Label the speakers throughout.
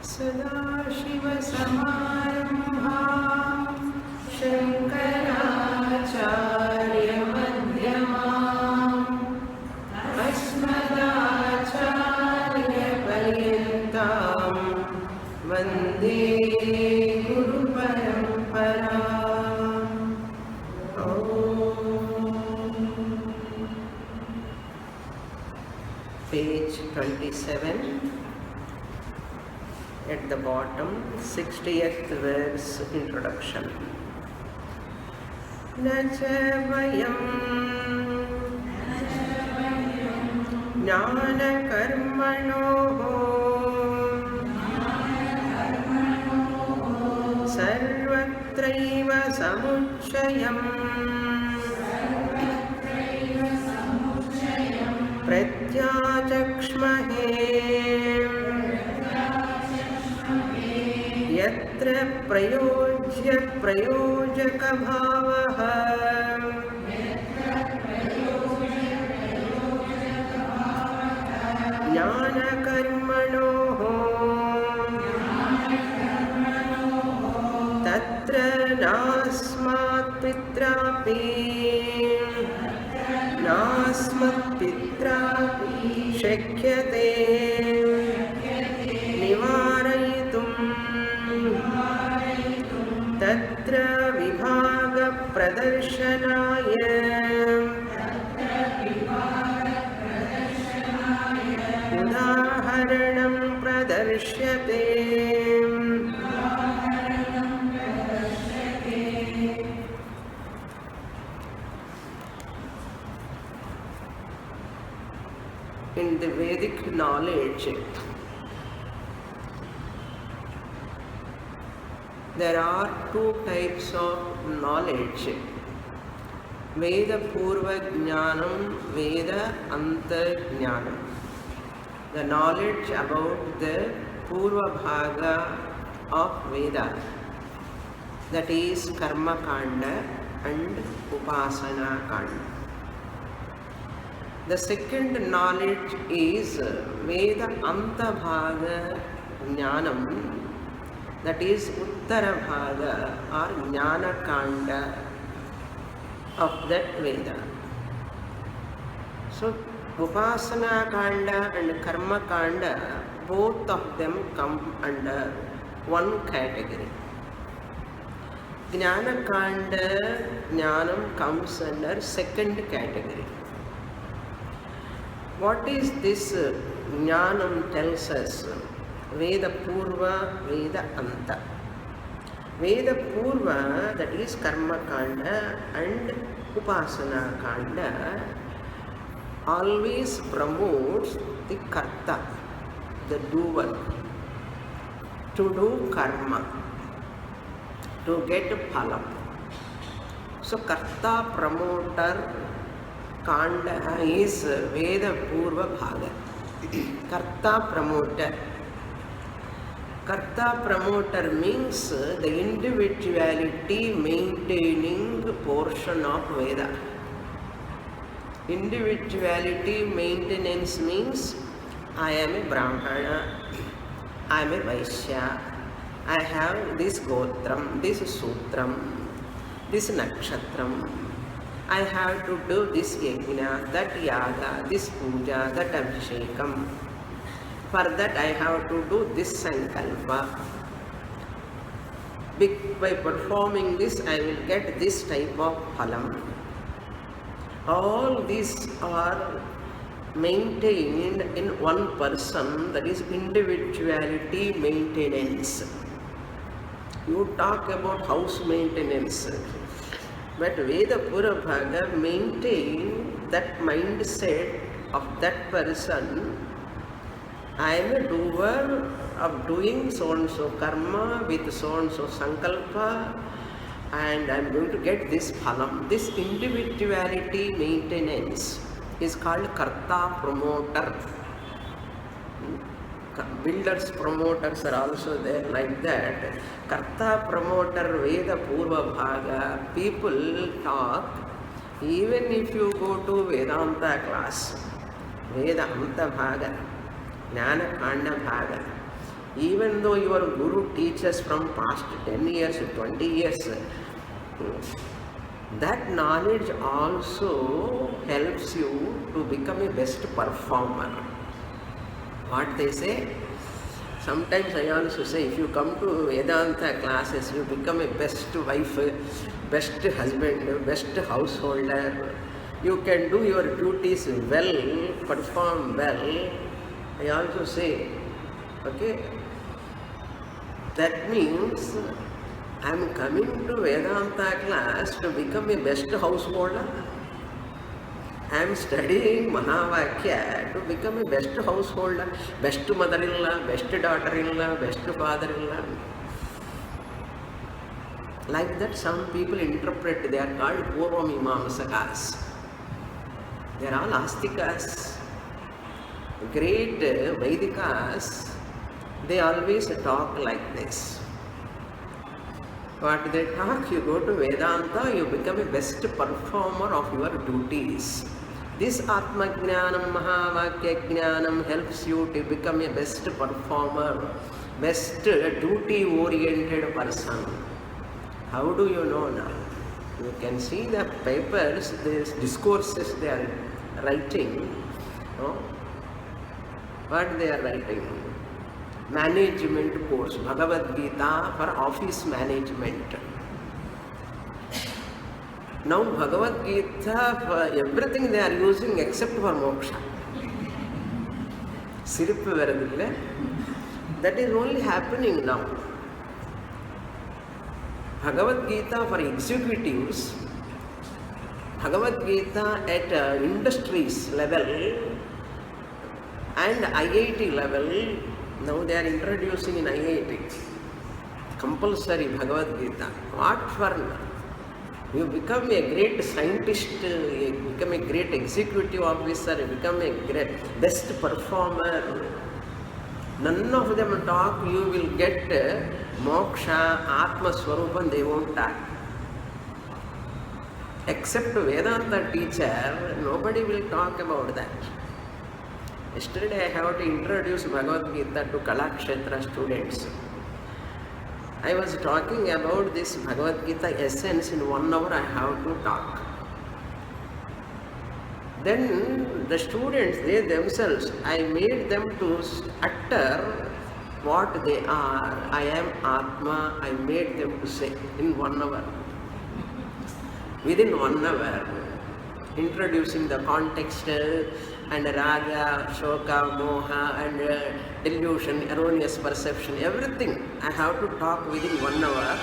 Speaker 1: सदाशिवसमारम्भां शङ्कराचार्यमध्यमाम् अस्मदाचार्यपर्यन्तां वन्दे गुरुपरम्पराम्। Page 27. At the bottom, 60th verse, introduction. Nacha vayam jnana karmanoho sarvatraiva samuchayam प्रत्याचक्ष्महे यत्र प्रयोज्य प्रयोजकभावः ज्ञानकर्मणोः तत्र नास्मात् पित्रापि नास्मत्पित्रापि शक्यते निवारयितुं तत्र विभागप्रदर्शनाय उदाहरणं प्रदर्श्यते। In the Vedic knowledge, there are two types of knowledge: Veda Purva Jnanam, Veda Antar Jnanam. The knowledge about the Purva Bhaga of Veda, that is Karma Kanda and Upasana Kanda. The second knowledge is Veda Antabhaga Jnanam, that is Uttara Bhaga or Jnana Kanda of that Veda. So Upasana Kanda and Karma Kanda, both of them come under one category. Jnana Kanda, Jnanam comes under second category. What is this Jnanam tells us? Veda Purva, Veda Anta. Veda Purva, that is Karma Kanda and Upasana Kanda, always promotes the Karta, the doer, to do karma, to get phalam. So Karta promoter Kanda is Veda Purva Bhaga. Karta promoter. Karta promoter means the individuality maintaining portion of Veda. Individuality maintenance means I am a Brahmana, I am a Vaishya, I have this Gotram, this Sutram, this Nakshatram. I have to do this yajna, that yaga, this puja, that abhishekam. For that I have to do this sankalpa. By performing this I will get this type of phalam. All these are maintained in one person, that is individuality maintenance. You talk about house maintenance. But Veda Purva Bhaga maintain that mindset of that person. I am a doer of doing so and so karma with so and so sankalpa, and I am going to get this phalam. This individuality maintenance is called Karta promoter. Builders promoters are also there like that. Karta promoter Veda Purva Bhaga, people talk, even if you go to Vedanta class, Veda Anta Bhaga, Jnana Kanda Bhaga, Even though your Guru teaches from past 10 years, 20 years, that knowledge also helps you to become a best performer. What they say? Sometimes I also say, if you come to Vedanta classes, you become a best wife, best husband, best householder. You can do your duties well, perform well. I also say, okay, that means I am coming to Vedanta class to become a best householder. I am studying Mahavakya to become a best householder, best mother-in-law, best daughter-in-law, best father-in-law. Like that some people interpret, they are called Purvamimamsakas. They are all Astikas. Great Vedikas, they always talk like this. What they talk, you go to Vedanta, you become a best performer of your duties. This Atma Jnanam, Mahavakya Jnanam helps you to become a best performer, best duty-oriented person. How do you know now? You can see the papers, these discourses they are writing. No? What they are writing? Management course, Bhagavad Gita for office management. Now Bhagavad Gita for everything they are using except for moksha. Sirippu varadilla. That is only happening now. Bhagavad Gita for executives, Bhagavad Gita at industries level and IIT level. Now they are introducing in IIT compulsory Bhagavad Gita. What for? You become a great scientist, you become a great executive officer, you become a great best performer. None of them talk, you will get moksha, Atma Swarupan, they won't talk. Except Vedanta teacher, nobody will talk about that. Yesterday I have to introduce Bhagavad Gita to Kalakshetra students. I was talking about this Bhagavad Gita essence in 1 hour I have to talk. Then the students, they themselves, I made them to utter what they are. I am Atma, I made them to say in 1 hour. Within 1 hour, introducing the context and raga, shoka, moha and delusion, erroneous perception, everything I have to talk within 1 hour.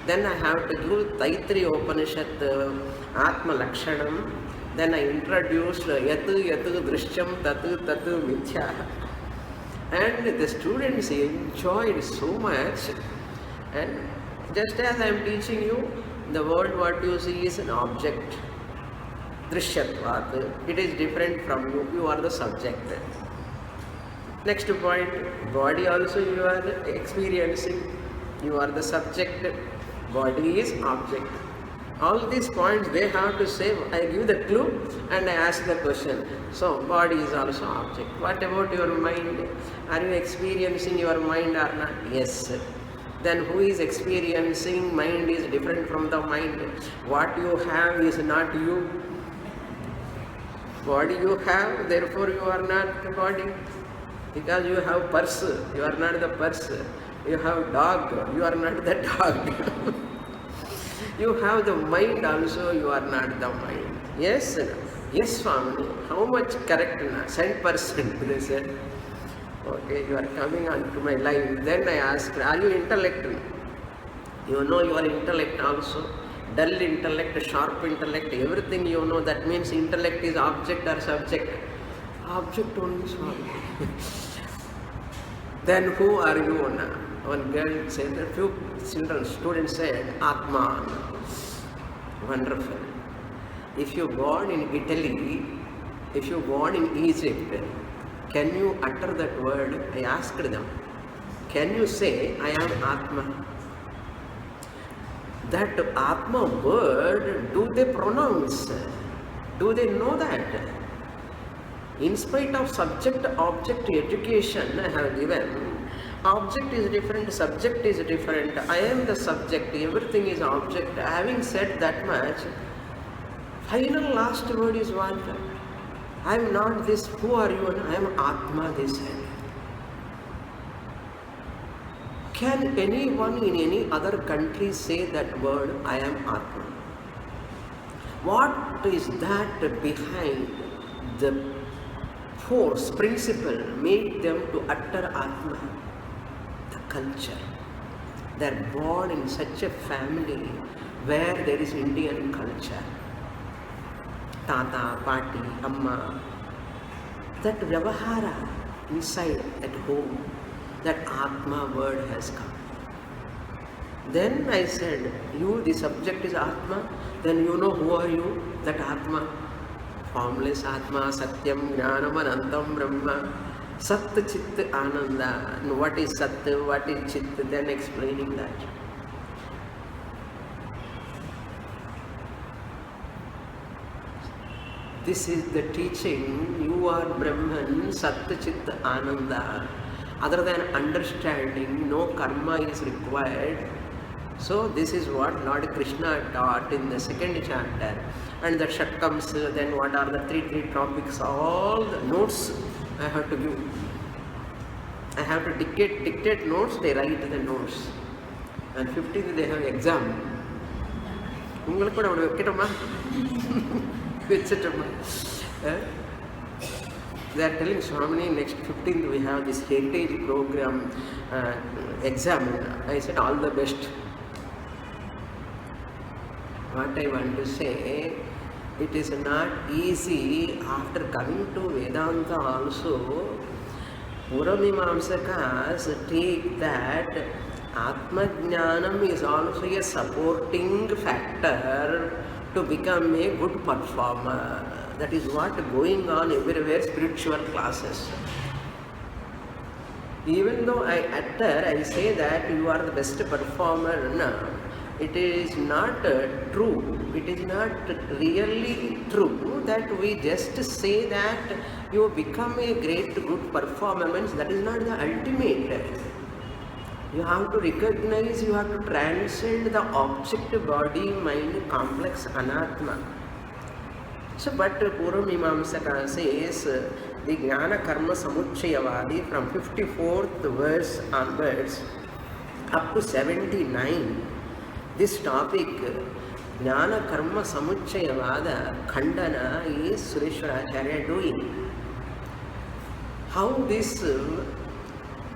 Speaker 1: Then I have to give Taittiriya Upanishad Atma Lakshanam. Then I introduce Yatu Yatu Drishyam Tatu Tatu Mithya. And the students enjoyed so much. And just as I am teaching you, the world what you see is an object. Drishyatvat. It is different from you. You are the subject. Next point, body also you are experiencing. You are the subject. Body is object. All these points they have to say. I give the clue and I ask the question. So body is also object. What about your mind? Are you experiencing your mind or not? Yes. Then who is experiencing? Mind is different from the mind. What you have is not you. Body you have, therefore you are not the body. Because you have purse, you are not the purse. You have dog, you are not the dog. You have the mind also, you are not the mind. Yes, yes, Swamini. How much correct? 100%, they said. Okay, you are coming on to my line. Then I asked, are you intellect? You know your intellect also. Dull intellect, sharp intellect, everything you know. That means intellect is object or subject. Object only, Swami. Then who are you now? One girl said, a few children, students said, Atma. Wonderful. If you born in Italy, if you born in Egypt, can you utter that word? I asked them. Can you say, I am Atma? That Atma word, do they pronounce? Do they know that? In spite of subject-object education I have given, Object is different, subject is different. I am the subject, everything is object. Having said that much, final last word is what? I am not this, who are you? I am Atma, they said. Can anyone in any other country say that word, I am Atma? What is that behind the force, principle, made them to utter Atma? The culture. They are born in such a family where there is Indian culture. Tata, Pati, Amma. That Vyavahara inside at home, that Atma word has come. Then I said, you, the subject is Atma, then you know who are you, that Atma. Formless Atma, Satyam, Jnanam, Anantam, Brahma, Sat, Chit, Ananda. And what is Sat, what is Chit, then explaining that. This is the teaching, you are Brahman, Sat, Chit, Ananda. Other than understanding, no karma is required. So this is what Lord Krishna taught in the second chapter. And the Shatkams, then what are the three topics, all the notes I have to give. I have to dictate notes, they write the notes. And 15th they have exam. Ungalku kuda avadu vekkitama vechitama. They are telling Swamini, next 15th we have this heritage program exam. I said all the best. What I want to say, it is not easy after coming to Vedanta also. Puramimamsakas take that Atmajnanam is also a supporting factor to become a good performer. That is what going on everywhere, spiritual classes. Even though I utter, I say that you are the best performer now. It is not true, it is not really true that we just say that you become a great good performer. Means that is not the ultimate. You have to recognize, you have to transcend the object, body, mind, complex, anatma. So, but Puramimamsaka says, the Jnana Karma Samuchayavadi from 54th verse onwards up to 79. This topic, Jnana Karma Samuchayavada Khandana, is Sureshwaracharya doing. How this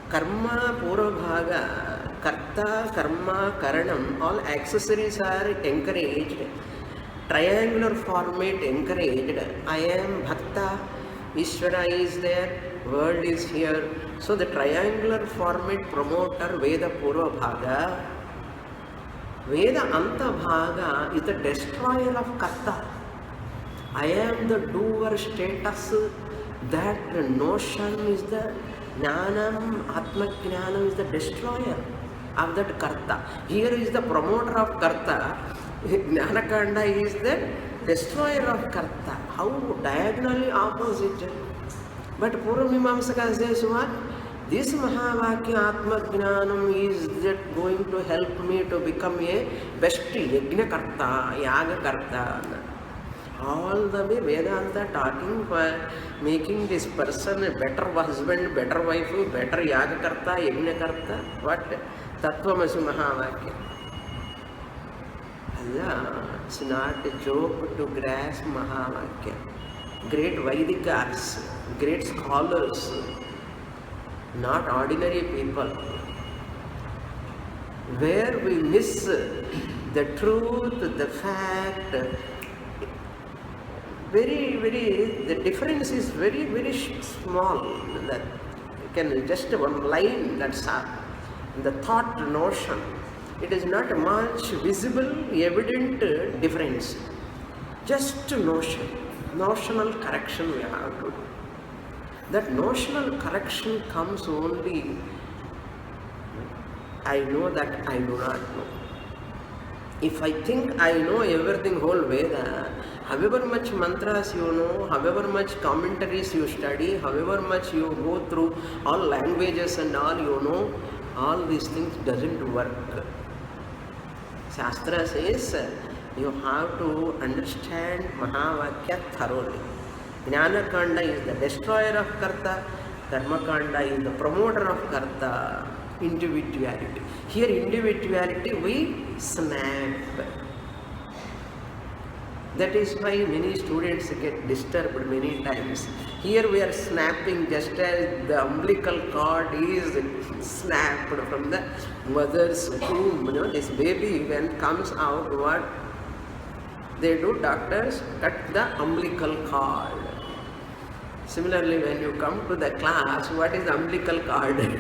Speaker 1: Karma Purabhaga, Karta, Karma, Karanam, all accessories are encouraged, triangular format encouraged. I am Bhakta, Ishvara is there, world is here. So the triangular format promoter Veda Purabhaga, Veda Antabhaga is the destroyer of Karta. I am the doer status, that notion is the Jnanam, Atma Jnanam is the destroyer of that Karta. Here is the promoter of Karta, Jnanakanda is the destroyer of Karta. How diagonally opposite. But Puramimamsaka says what? This Mahavakya Atma Jnanam is that going to help me to become a best Yajna Karta, Yaga Karta. All the way Vedanta talking for making this person a better husband, better wife, better Yaga Karta, Yajna Karta. What? Tattvamasi Mahavakya. Allah, it's not a joke to grasp Mahavakya. Great Vaidikas, great scholars, not ordinary people. Where we miss the truth, the fact, the difference is very small. That can just one line, that's the thought notion. It is not much visible, evident difference. Just notion, notional correction we have to do. That notional correction comes only, I know that I do not know. If I think I know everything, whole Veda, However much mantras you know, however much commentaries you study, however much you go through all languages and all you know, all these things doesn't work. Shastra says you have to understand Mahavakya thoroughly. Jnanakanda is the destroyer of Karta, Karmakanda is the promoter of Karta, individuality. Here individuality we snap. That is why many students get disturbed many times. Here we are snapping just as the umbilical cord is snapped from the mother's womb. You know, this baby when comes out, what they do, doctors cut the umbilical cord. Similarly, when you come to the class, what is the umbilical cord?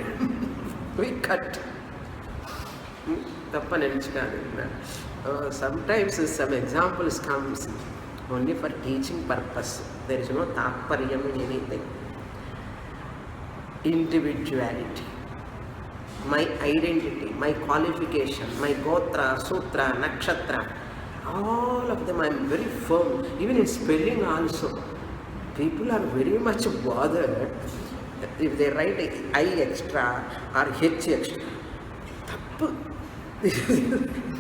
Speaker 1: We cut. Sometimes some examples comes only for teaching purpose. There is no tapariyam in anything. Individuality, my identity, my qualification, my gotra, sutra, nakshatra, all of them I am very firm. Even in spelling also, people are very much bothered if they write I extra or H extra.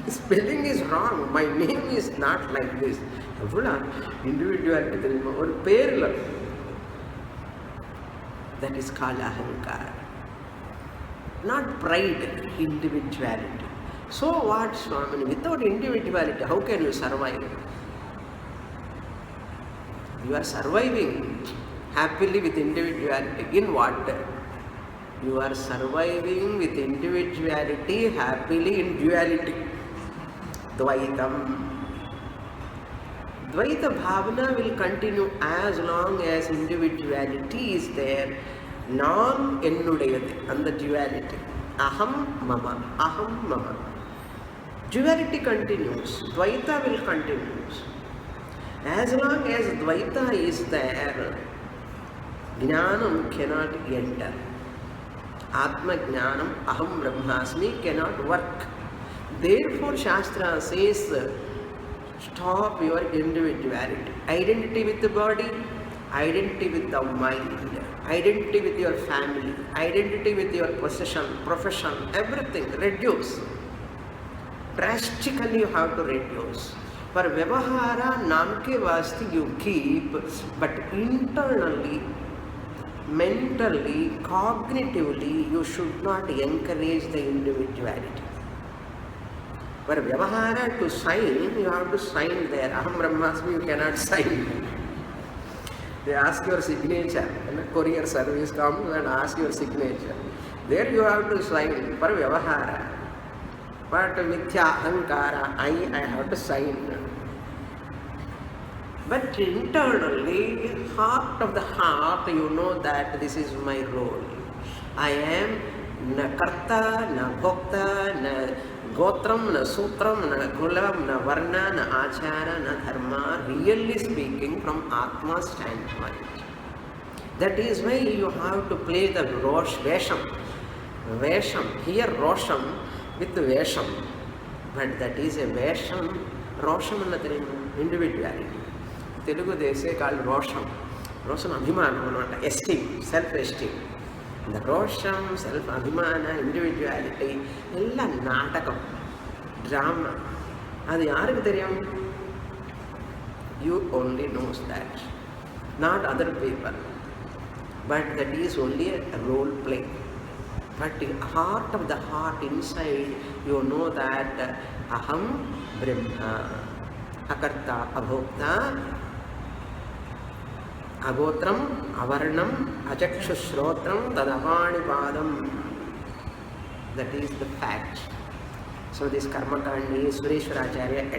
Speaker 1: Spelling is wrong. My name is not like this. Individuality or parallel. That is called ahankara. Not pride, individuality. So what, Swamini? Without individuality, how can you survive? You are surviving happily with individuality. In what? You are surviving with individuality happily in duality. Dvaitam. Dvaita bhavana will continue as long as individuality is there. Nam ennudayade, and the duality. Aham mama, aham mama. Duality continues. Dvaita will continue. As long as Dvaita is there, Jnanam cannot enter. Atma Jnanam Aham Brahmasmi cannot work. Therefore Shastra says, stop your individuality. Identity with the body, identity with the mind, identity with your family, identity with your possession, profession, everything, reduce. Drastically you have to reduce. For Vyavahara, Namke Vasti you keep, but internally, mentally, cognitively, you should not encourage the individuality. For Vyavahara, to sign, you have to sign there. Aham Brahmasmi, you cannot sign. They ask your signature. When a courier service comes and ask your signature. There you have to sign for Vyavahara. But Mithya Ahankara, I have to sign. But internally, heart of the heart, you know that this is my role. I am na karta, na bhokta, na gotram, na sutram, na kulam, na varna, na achara, na dharma, really speaking from Atma's standpoint. That is why you have to play the Vesham. Vesham, here Rosham with Vesham. But that is a Vesham, Rosham and individuality. Telugu they say called Rosham. Rosham Abhimana, esteem, self-esteem. The Rosham, self-abhimana, individuality, ella natakam, drama. Adi yarukku theriyum? You only knows that, not other people. But that is only a role play. But the heart of the heart inside, you know that Aham Brahma, Akarta, Abhokta, Agotram, Avarnam, Ajakshushrotram, Tadavani Padam. That is the fact. So this Karmakandi is Sureshwaracharya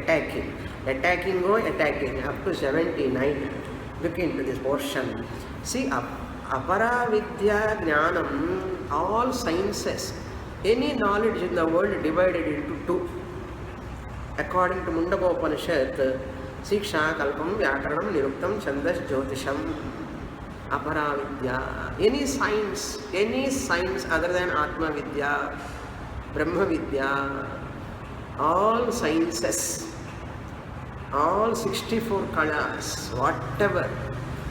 Speaker 1: attacking up to 79. Look into this portion. See, Apara Vidya Jnanam, all sciences, any knowledge in the world divided into two. According to Mundaka Upanishad, Siksha, Kalpam, Vyakaranam, Niruktam, Chandas, Jyotisham, Apara Vidya. Any science other than Atma Vidya, Brahma Vidya, all sciences all 64 kalas,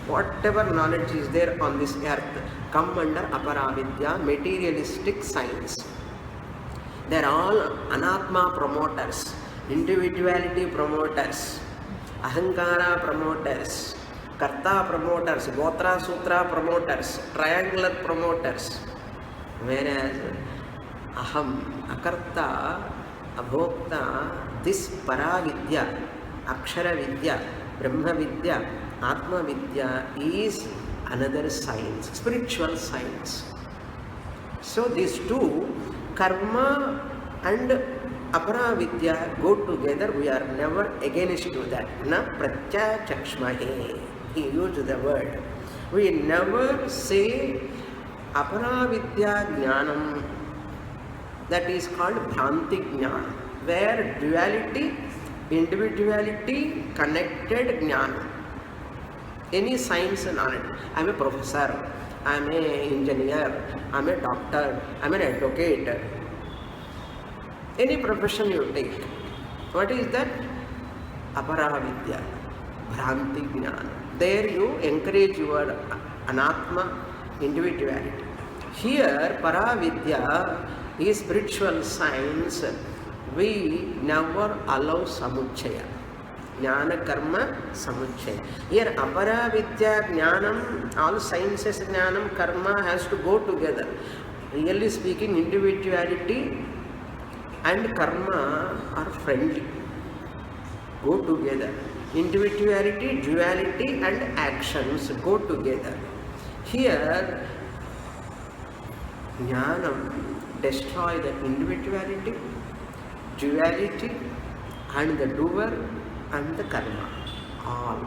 Speaker 1: whatever knowledge is there on this earth, come under Aparavidya, materialistic science. They are all Anatma promoters, individuality promoters, Ahankara promoters, Karta promoters, Gotra Sutra promoters, triangular promoters. Whereas Aham, Akarta, Abhokta, this Paravidya, Akshara Vidya, Brahma Vidya, Atma Vidya is another science, spiritual science. So these two, karma and Aparavidya, go together. We are never against to that. Na pratya chakshmahe. He used the word. We never say Aparavidya jnanam, that is called Bhranti jnana, where duality, individuality, connected jnana. Any science knowledge. I am a professor, I am an engineer, I am a doctor, I am an advocate. Any profession you take, what is that? Aparavidya, Bhranti jnana. There you encourage your Anatma, individuality. Here, Paravidya is spiritual science. We never allow samuchaya. Jnana karma samuchaya. Here, Aparavidya, Jnanam, all sciences, Jnanam, karma has to go together. Really speaking, individuality and karma are friendly. Go together. Individuality, duality and actions go together. Here, Jnanam destroy the individuality, duality and the doer and the karma. All.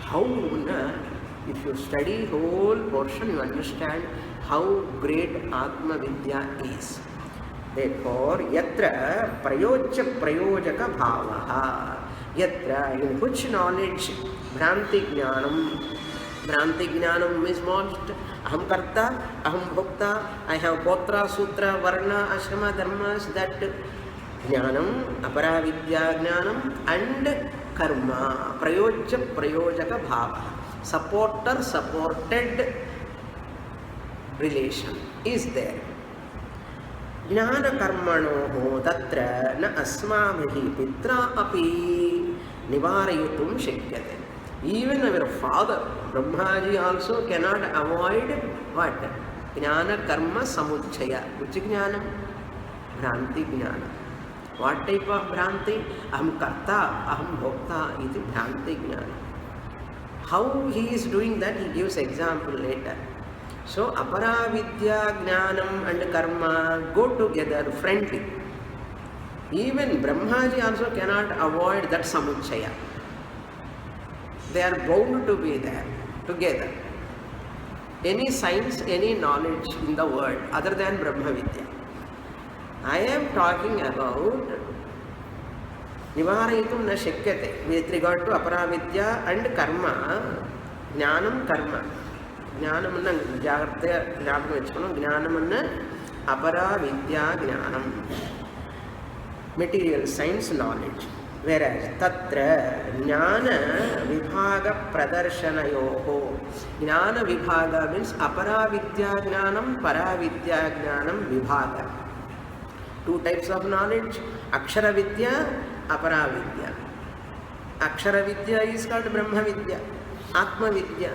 Speaker 1: How, if you study whole portion, you understand how great Atma Vidya is. Therefore, yatra prayojya prayojaka bhavaha. Yatra, in which knowledge, Bhranti jnanam. Bhranti jnanam is most aham karta, aham bhokta, I have gotra, sutra, varna, ashrama, dharmas, that jnanam, Aparavidya jnanam and karma, prayojya prayojaka bhava, supporter supported relation is there. Jnana karmanoho tatra na asmabhihi pitra api nivarayutum shakyate. Even our father, Brahmaji, also cannot avoid what? Jnana karma samuchaya. Which jnana? Bhranti jnana. What type of Bhranti? Aham karta, aham bhokta, iti Bhranti jnana. How he is doing that, he gives example later. So, Aparavidya, Jnanam and karma go together friendly. Even Brahmaji also cannot avoid that samuchaya. They are bound to be there together. Any science, any knowledge in the world other than Brahma Vidya. I am talking about Nivarayitum na shakyate with regard to Aparavidya and karma, Jnanam karma. Jnanamanna jagrata jnanam vechukonu. Jnanamanna Aparavidya jnanam, material science knowledge. Whereas tatra jnana vibhaga pradarshanayoho. Jnana vibhaga means Aparavidya jnanam, Paravidya jnanam vibhaga. Two types of knowledge, Akshara Vidya, Aparavidya. Akshara Vidya is called Brahma Vidya, Atma Vidya.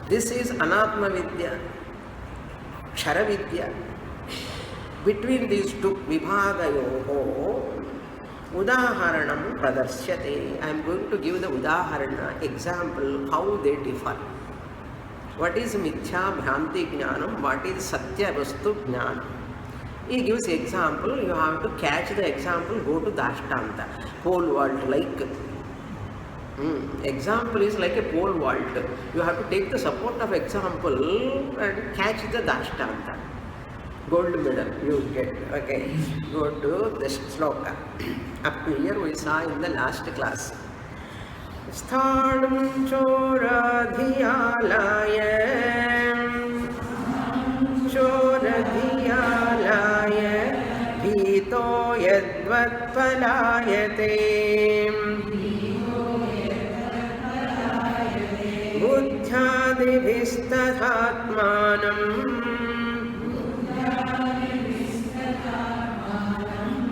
Speaker 1: This is Anatma Vidya, Kshara Vidya. Between these two, Vibhagayoho, Udaharanam Pradarsyate. I am going to give the Udaharana example how they differ. What is Mithya Bhranti Jnanam? What is Satya Vastu Jnanam? He gives example. You have to catch the example, go to Dashtanta. Pole vault like. Example is like a pole vault. You have to take the support of example and catch the Dashtanta. Gold medal you get. Okay. Go to the sloka. Up to here we saw in the last class. Sthanam choradhiyalaya bhito yadvat palayate buddhyadibhisthathatmanam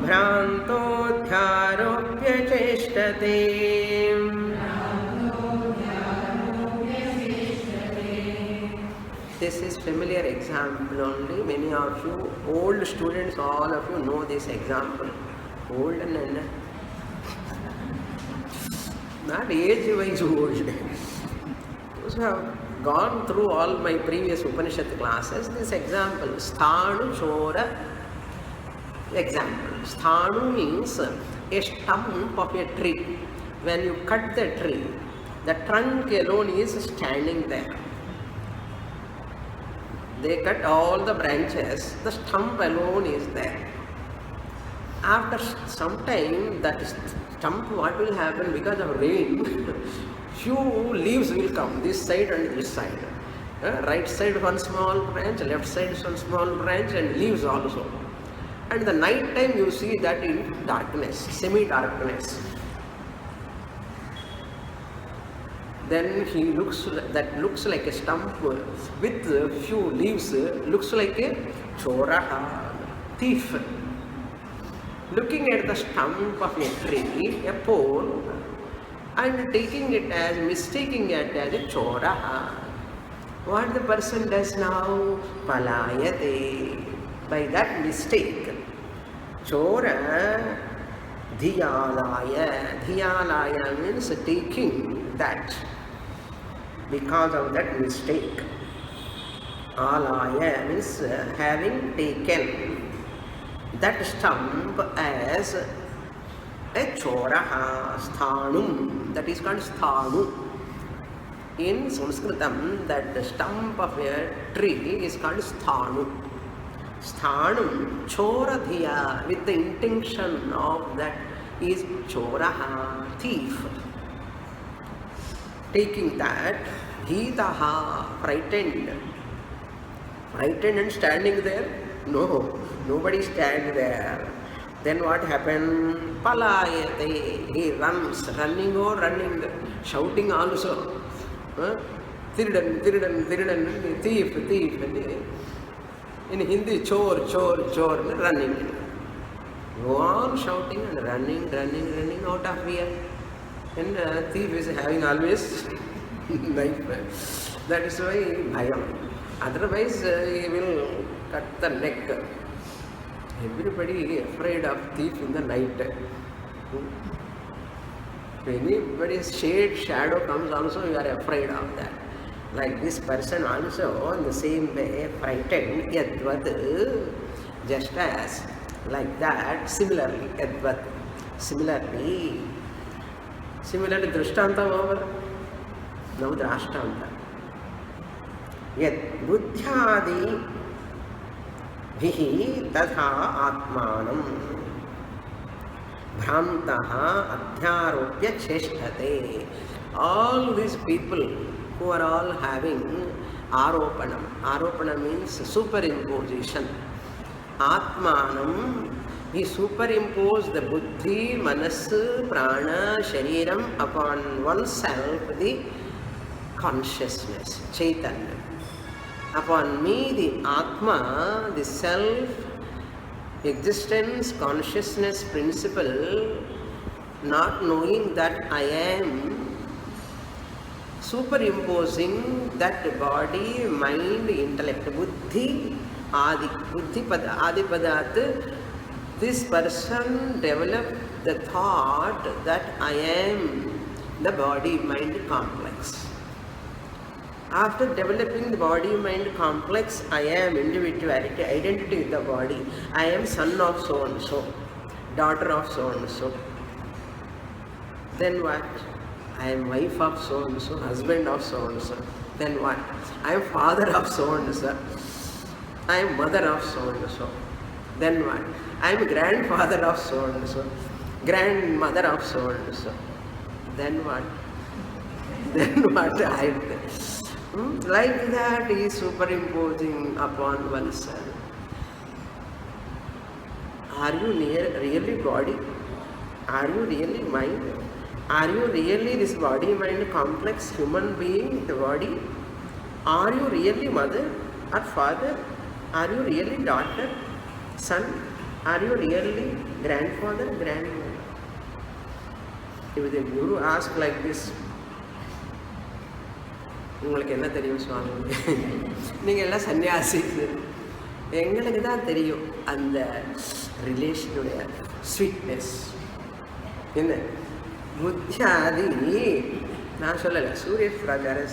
Speaker 1: bhrantodhyaropya cheshtate. This is familiar example only. Many of you, old students, all of you know this example. Old and not age-wise old. Those who have gone through all my previous Upanishad classes, this example, Sthanu Chora example. Sthanu means a stump of a tree. When you cut the tree, the trunk alone is standing there. They cut all the branches, the stump alone is there. After some time, that stump, what will happen? Because of rain, few leaves will come, this side and this side. Right side one small branch, left side one small branch, and leaves also. And the night time you see that in darkness, semi-darkness. Then he looks like a stump with few leaves, looks like a choraha, thief. Looking at the stump of a tree, a pole, and mistaking it as a choraha. What the person does now? Palayate. By that mistake, chora dhiyalaya. Dhiyalaya means taking that. Because of that mistake. Alaya means having taken that stump as a choraha, sthanum, that is called sthanu. In Sanskritam, that the stump of a tree is called sthanu. Sthanum, choradhiya, with the intention of that is choraha, thief. Taking that, hitaha, frightened and standing there? No, nobody stands there. Then what happened? Palayate, he runs, running, shouting also. Thiridan, thief. In Hindi, chor, running. Go on shouting and running out of fear. And thief is having always knife. That is why bhayam. Otherwise, he will cut the neck. Everybody is afraid of thief in the night. If anybody's shadow comes also, you are afraid of that. Like this person also, in the same way, frightened, yadvat, just as, like that, similarly, yadvat, similarly, drishtanta over, now drashtanta. Yad buddhyadi vihi tatha atmanam bhrantaha adhyaropya cheshtate. All these people who are all having aropanam. Aropana means superimposition. Atmanam, he superimposed the buddhi, manas, prana, shariram upon oneself, the consciousness, chaitanya. Upon me, the Atma, the self-existence, consciousness principle, not knowing that I am, superimposing that body, mind, intellect, buddhi, adipadat, this person developed the thought that I am the body-mind complex. After developing the body-mind complex, I am individuality, identity with the body. I am son of so-and-so, daughter of so-and-so. Then what? I am wife of so-and-so, husband of so-and-so. Then what? I am father of so-and-so. I am mother of so-and-so. Then what? I am grandfather of so-and-so, grandmother of so-and-so. Then what? Then what? Like that is superimposing upon oneself. Are you really body? Are you really mind? Are you really this body-mind complex human being, the body? Are you really mother or father? Are you really daughter, son? Are you really grandfather, grandmother? If the Guru asks like this, உங்களுக்கு என்ன தெரியும் சுவாமி? நீங்கள் எல்லாம் சன்னியாசி, எங்களுக்கு தான் தெரியும் அந்த ரிலேஷனுடைய ஸ்வீட்னஸ். என்ன புத்தியாதி, நான் சொல்லலை, சூரிய பிரகாரம்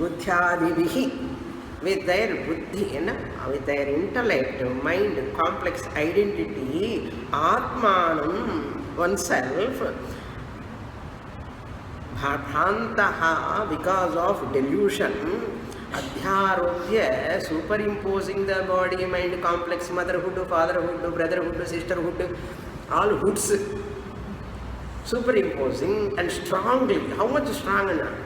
Speaker 1: புத்தியாதிபிஹி, with their buddhi, with their intellect, mind, complex identity, atmanam, oneself, bhantaha, because of delusion, adhyaropya, superimposing the body, mind, complex, motherhood, fatherhood, brotherhood, sisterhood, all hoods, superimposing, and strongly. How much strong enough?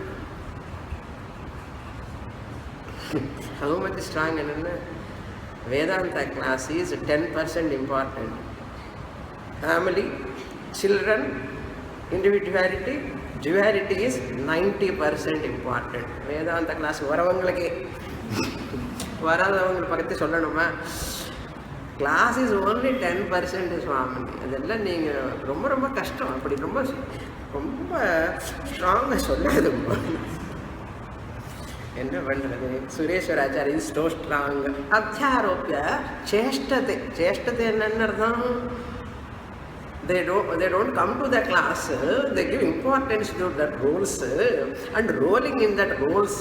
Speaker 1: How much strong enough? Vedanta class is 10% important. Family, children, individuality, duality is 90% important. Vedanta class வராதவங்களுக்கு பக்கத்து சொல்லணுமா? Class is only 10% சுவாமினி. அதெல்லாம் நீங்கள் ரொம்ப ரொம்ப கஷ்டம். அப்படி ரொம்ப ரொம்ப ஸ்ட்ராங்காக சொல்லாது. என்ன பண்ணுறது? சுரேஸ்வராச்சாரி இஸ் so strong. அத்தியாரோப்பிய சேஷ்டத்தை, சேஷ்டத்தை என்னென்ன அர்த்தம்? They don't come to the class, they give importance to that roles, and rolling in that roles,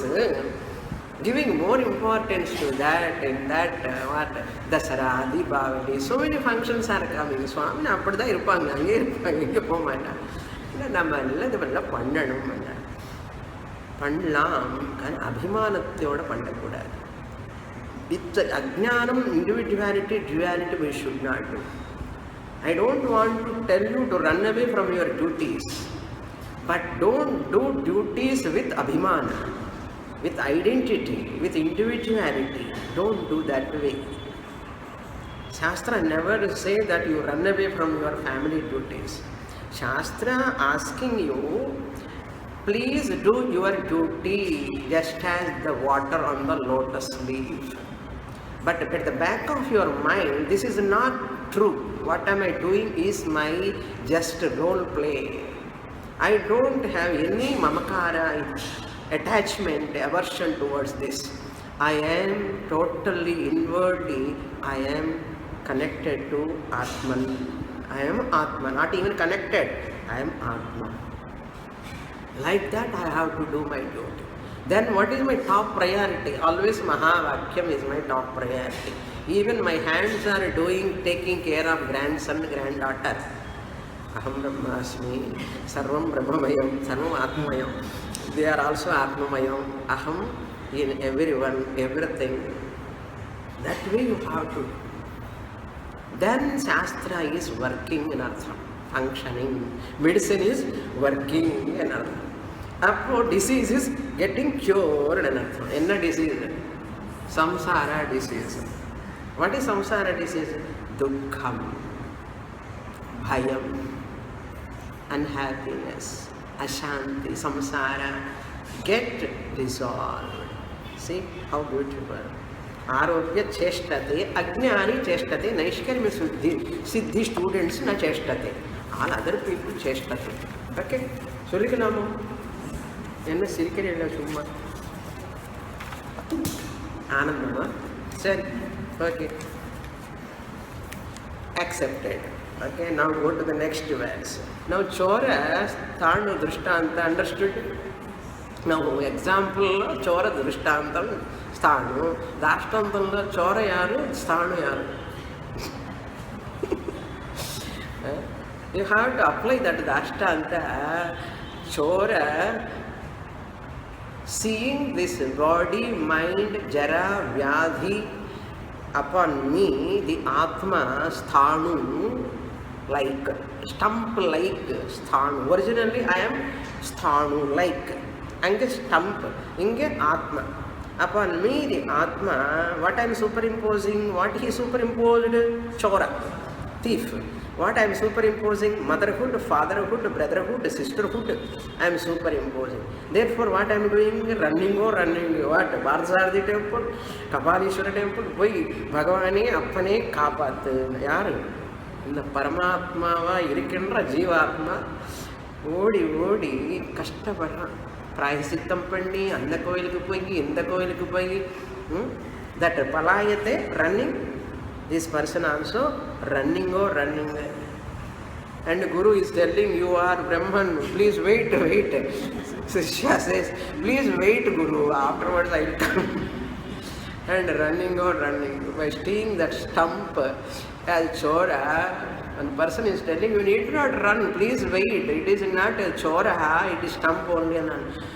Speaker 1: giving more importance to that, in that, what, Dasara, Deepavali, so many functions are coming. Swami, அப்படி தான் இருப்பாங்க, அங்கே இருப்பாங்க, இங்கே போக மாட்டாங்க. இல்லை நம்ம எல்லாம் இதெல்லாம் பண்ணணும், பண்ணலாம், ஆனால் அபிமானத்தோடு பண்ணக்கூடாது. வித் அஜ்ஞானம், individuality, duality we should not do. I don't want to tell you to run away from your duties, but don't do duties with abhimana, with identity, with individuality. Don't do that way. Shastra never say that you run away from your family duties. Shastra asking you, please do your duty just as the water on the lotus leaf. But at the back of your mind, this is not true. What am I doing is my just role play. I don't have any mamakara, attachment, aversion towards this. I am totally inwardly, I am connected to Atman. I am Atman, not even connected, I am Atman. Like that I have to do my duty. Then what is my top priority? Always Mahavakyam is my top priority. Even my hands are taking care of grandson, granddaughter. Aham Brahmasmi, Sarvam Brahmamayam, Sarvam Atmamayam. They are also Atmamayam. Aham in everyone, everything. That way you have to. Then Shastra is working in Artham, functioning. Medicine is working in Artham. Appo disease is getting cured in Artham. Enna disease? Samsara disease. What is samsara disease? Dukkham, bhayam, unhappiness, ashanti, samsara get dissolved. See how beautiful. Aropya cheshtate, ajnani cheshtate, Naishkarmyasiddhi students na cheshtate. All other people cheshtate. Okay? Solikkanamo. Enna sirikirilla summa. Anandama. Sir. Okay. Accepted. Okay, now go to the next verse. Now Chora, Thanu Drishtanta, understood? Now example, Chora Drishtantam, Sthanu, Dashtantam, Chora Yaru, Sthanu Yaru. You have to apply that Dashtanta, Chora, seeing this body, mind, Jara, Vyadhi, upon me, the Atma sthanu, like stump like sthanu. Originally I am sthanu like. Ange stump, inge Atma. Upon me, the Atma, what I am superimposing, what he superimposed? Chora, thief. What I am superimposing? Motherhood, fatherhood, brotherhood, sisterhood. I am superimposing. Therefore, what I am doing? Running. What? Barzardi temple, Kapalishwara temple. Why? Bhagavane, Appane, Kapat. Yaar? இந்த பரமாத்மாவா இருக்கின்ற ஜீவாத்மா ஓடி ஓடி கஷ்டப்படுறான். பிராயசித்தம் பண்ணி அந்த கோயிலுக்கு போய் இந்த கோயிலுக்கு போய் தட் பலாயத்தை running. This person also running. And Guru is telling, you are Brahman, please wait. Shishya says, please wait Guru, afterwards I will come. And running. By seeing that stump as chora, one person is telling, you need not run, please wait. It is not a chora, it is stump only.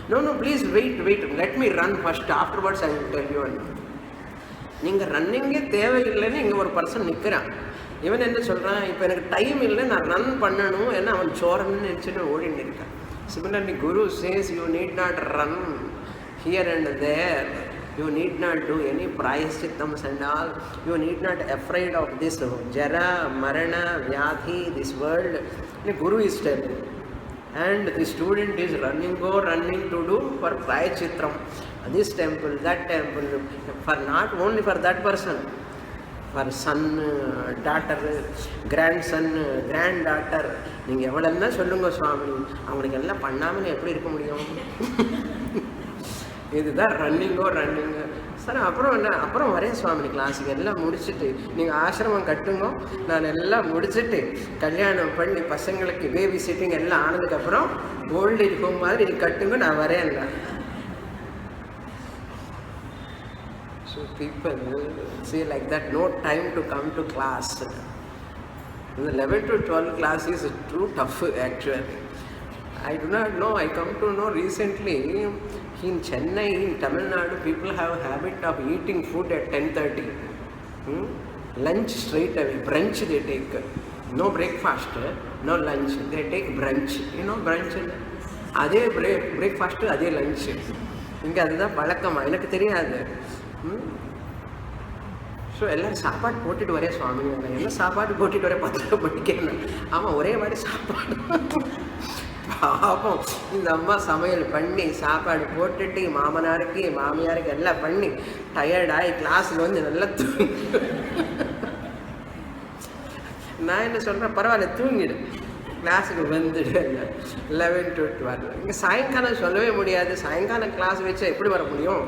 Speaker 1: No, please wait. Let me run first, afterwards I will tell you. நீங்கள் ரன்னிங்கே தேவையில்லைன்னு இங்கே ஒரு person நிற்கிறான். இவன் என்ன சொல்கிறான், இப்போ எனக்கு டைம் இல்லை, நான் ரன் பண்ணணும், ஏன்னா அவன் சோரன்னு நினச்சிட்டு ஓடிட்டு இருக்கான். Similarly, Guru says, you need not run here and there. You need not do any prayaschittams and all. You need not afraid of this jara, marana, vyadhi, this world. The Guru is telling. And the student is running to do for prayachitram. This temple, that temple, for not only for that person, for son, daughter, grandson, granddaughter. நீங்கள் எவ்வளோன்னா சொல்லுங்க சுவாமி, அவங்களுக்கு எல்லாம் பண்ணாமல் எப்படி இருக்க முடியும்? இதுதான் running. Sir அப்புறம் என்ன, அப்புறம் வரேன் சுவாமி கிளாஸுக்கு எல்லாம் முடிச்சுட்டு நீங்கள் ஆசிரமம் கட்டுங்க, நான் எல்லாம் முடிச்சுட்டு கல்யாணம் பண்ணி பசங்களுக்கு பேபி சிட்டிங் எல்லாம் ஆனதுக்கப்புறம் ஓல்ட் ஏஜ் ஹோம் மாதிரி இது கட்டுங்க, நான் வரேன்ல. So people say like that, no time to come to class. The 11 to 12 class is too tough actually. I do not know, I come to know recently in Chennai, in Tamil Nadu, people have a habit of eating food at 10:30. Lunch straight away, brunch they take. No breakfast, no lunch, they take brunch. You know brunch? அதே breakfast, அதே lunch. இங்கே அதுதான் பழக்கமா, எனக்கு தெரியாது. So எல்லோரும் சாப்பாடு போட்டுட்டு வரேன் சுவாமி, என்ன சாப்பாடு போட்டுட்டு வரேன் 10 மணிக்கு. ஆமாம், ஒரே மாதிரி சாப்பாடு. பாவம் இந்த அம்மா சமையல் பண்ணி சாப்பாடு போட்டுட்டு மாமனாருக்கு மாமியாருக்கு எல்லாம் பண்ணி டயர்டாகி கிளாஸில் வந்து நல்லா தூங்கி. நான் என்ன சொல்கிறேன், பரவாயில்ல தூங்கிடு, கிளாஸுக்கு வந்துடு. 11 to 12. இங்கே சாயங்காலம் சொல்லவே முடியாது. சாயங்காலம் கிளாஸ் வச்சா எப்படி வர முடியும்?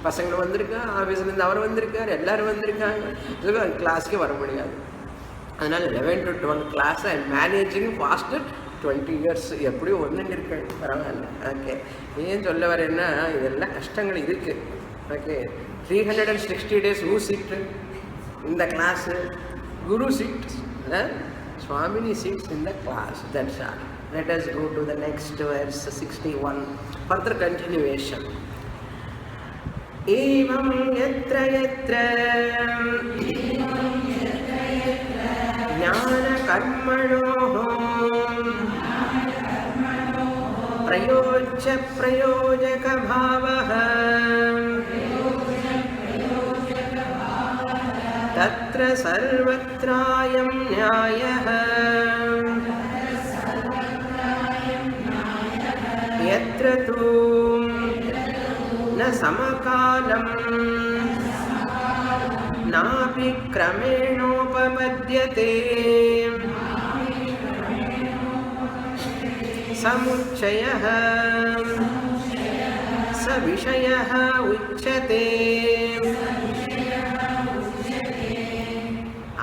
Speaker 1: பசங்களும் வந்திருக்கா, ஆஃபீஸ்லேருந்து அவர் வந்திருக்கார், எல்லோரும் வந்திருக்காங்க, கிளாஸ்க்கே வர முடியாது. அதனால் 11 to 12 class I managing fast 20 years எப்படியோ ஒன்றுன்னு இருக்கேன், பரவாயில்ல. ஓகே, ஏன் சொல்ல வரேன்னா இதெல்லாம் கஷ்டங்கள் இருக்குது. Okay, 360 days who sit in the class? Guru sits, Swamini sits in the class, that's all. Let us go to the next verse, 61, further continuation. Evam yatra yatra jnana karmanoh prayojya prayojaka bhavah तत्र सर्वत्रायं न्यायः यत्र तु न समकालं नापि क्रमेणोपपद्यते समुच्चयः स विषयः उच्यते.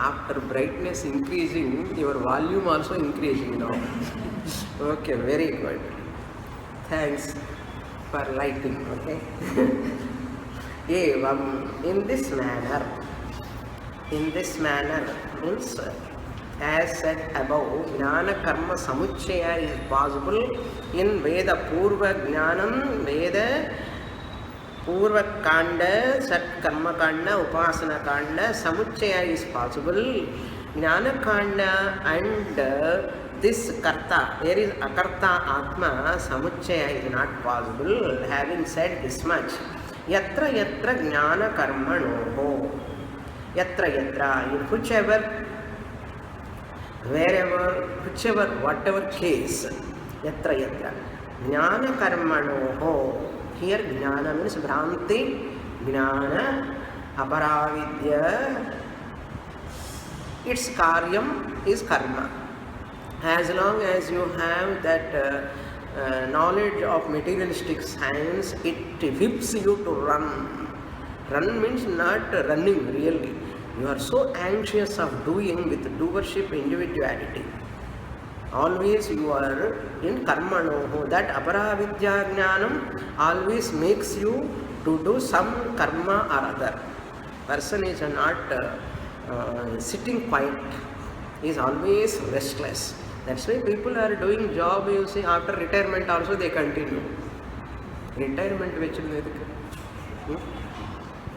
Speaker 1: After brightness increasing, your volume also increasing now. Okay, very good. Thanks for lighting. Okay. Evam, in this manner means, as said above, jnana karma samuchaya is possible in Veda Purva Jnanam, Veda Purva Kanda, Sat Karma Kanda, Upasana Kanda, Samuchaya is possible. Jnana Kanda and this Karta, there is Akarta Atma, Samuchaya is not possible. Having said this much, Yatra Yatra Jnana Karmanoho, Yatra Yatra, in whichever wherever, whichever, whatever case, yatra yatra. Jnana karmanoho. Here jnana means bhranti, jnana, aparavidya. Its karyam is karma. As long as you have that knowledge of materialistic science, it whips you to run. Run means not running really. You are so anxious of doing with doership individuality. Always you are in karmanoho. That aparavidya jnanam always makes you to do some karma or other. Person is not sitting quiet. He is always restless. That's why people are doing job, you see, after retirement also they continue. Retirement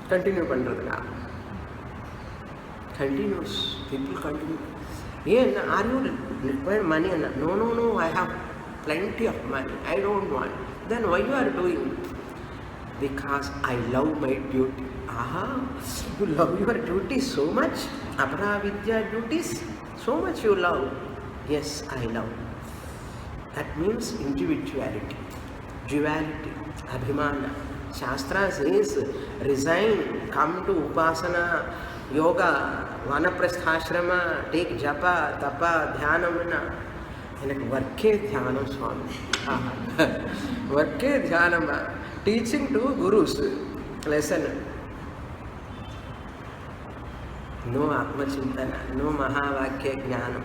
Speaker 1: continue pandradha. Continues. People continue. Yeah, are you required money? No, I have plenty of money. I don't want. Then why you are doing? Because I love my duty. Aha, you love your duty so much? Aparavidya duties? So much you love? Yes, I love. That means individuality, duality, abhimana. Shastra says, resign, come to upasana, yoga, vanaprastha, take japa, tapa, dhyanamana. And worke dhyanam swami. Worke dhyanam, teaching to gurus, lesson. No Atma Chintana, no Mahavakya Jnanam.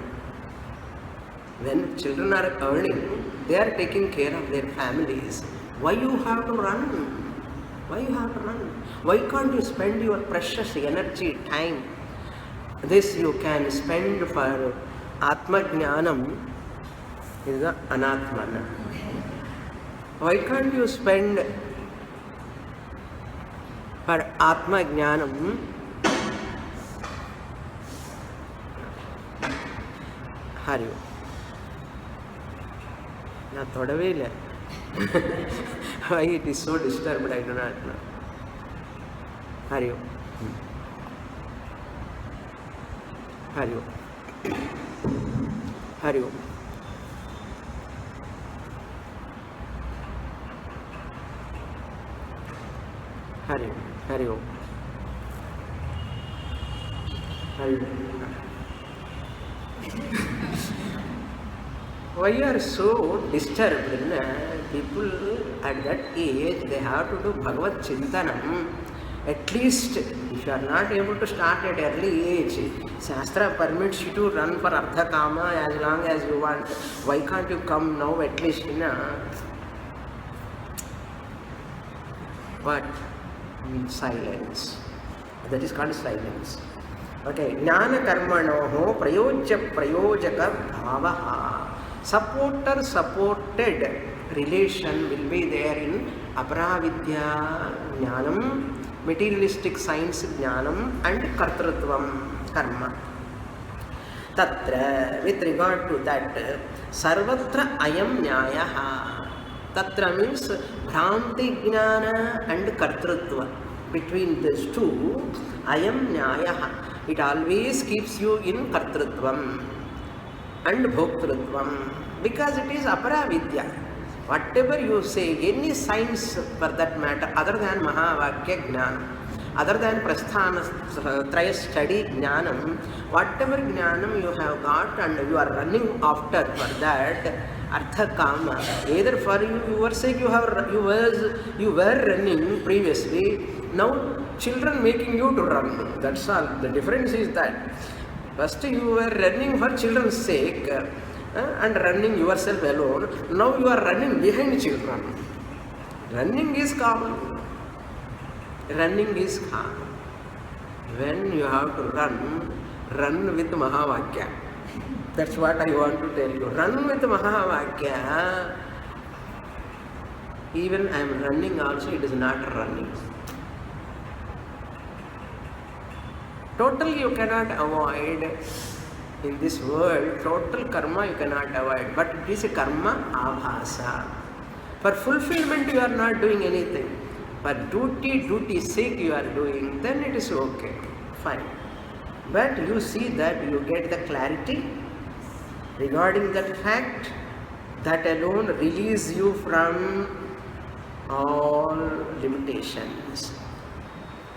Speaker 1: When children are earning, they are taking care of their families. Why you have to run? Why you have to run? Why can't you spend your precious energy, time? This you can spend for Atma Jnanam, is the Anatmana. Why can't you spend for Atma Jnanam? Hari Om. Now, Thodavile. Why it is so disturbed, I do not know. Hari Om. Hari Om. Hari Om. Hari Om. Hari Om. Hari Om. Why you are so disturbed? People at that age, they have to do Bhagavad Chintanam. At least, if you are not able to start at early age, Shastra permits you to run for Artha Kama as long as you want. Why can't you come now at least in what? Silence. That is called silence. Okay. Jnana karmanoho prayojya prayojaka bhavaha. Supporter-supported relation will be there in aparavidya jnanam, materialistic science jnanam, and kartrutvam, karma. Tatra, with regard to that, sarvatra ayam nyayaha. Tatra means bhranti jnana and kartrutva. Between these two, ayam nyayaha. It always keeps you in kartrutvam and bhoktrutvam, because it is aparavidya. Whatever you say, any science for that matter, other than Mahavakya Jnana, other than Prasthana Traya study Jnanam, whatever Jnanam you have got and you are running after for that, Artha Kama, either for your sake you were running previously, now children making you to run. That's all. The difference is that first you were running for children's sake and running yourself alone. Now you are running behind children. Running is common. Running is common. When you have to run with Mahavakya. That's what I want to tell you. Run with Mahavakya. Even I am running also, it is not running. Totally you cannot avoid in this world, total karma you cannot avoid, but it is a karma abhasa. For fulfillment you are not doing anything. For duty sake you are doing, then it is okay, fine. But you see that you get the clarity, Regarding that fact, that alone release you from all limitations.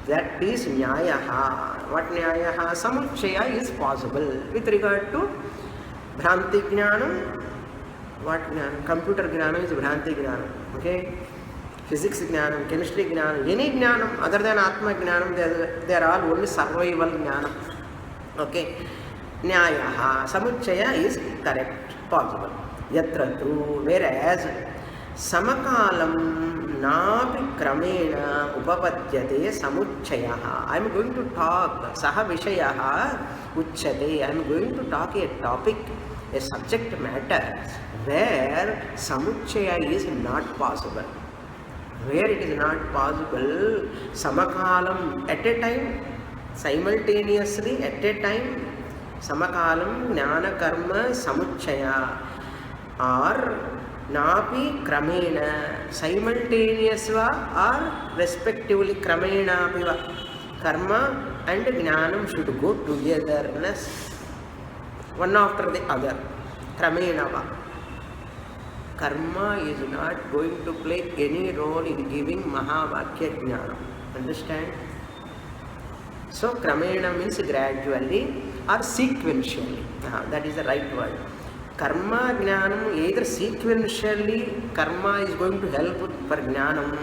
Speaker 1: That is Nyayaha. What Nyayaha? Samuchaya is possible. With regard to Bhranti Jnanam, what Jnanam? Computer Jnanam is Bhranti Jnanam. Okay? Physics Jnanam, Chemistry Jnanam, any Jnanam other than Atma Jnanam, they are all only survival Jnanam. Okay? Nyayaha. Samuchaya is correct, possible. Yatra true. Whereas Samakalam napi kramena upapadyate samuchayaha. I am going to talk saha vishayaha uchyate. I am going to talk a topic, a subject matter where samuchaya is not possible. Where it is not possible, samakalam at a time, simultaneously at a time, samakalam jnana karma samuchaya or napi kramena, simultaneous or respectively kramena piva. Karma and jnanam should go togetherness, one after the other. Kramena va. Karma is not going to play any role in giving Mahavakya Jnana. Understand? So, Kramena means gradually or sequentially. That is the right word. Karma Jnanam, either sequentially, Karma is going to help for Jnanam.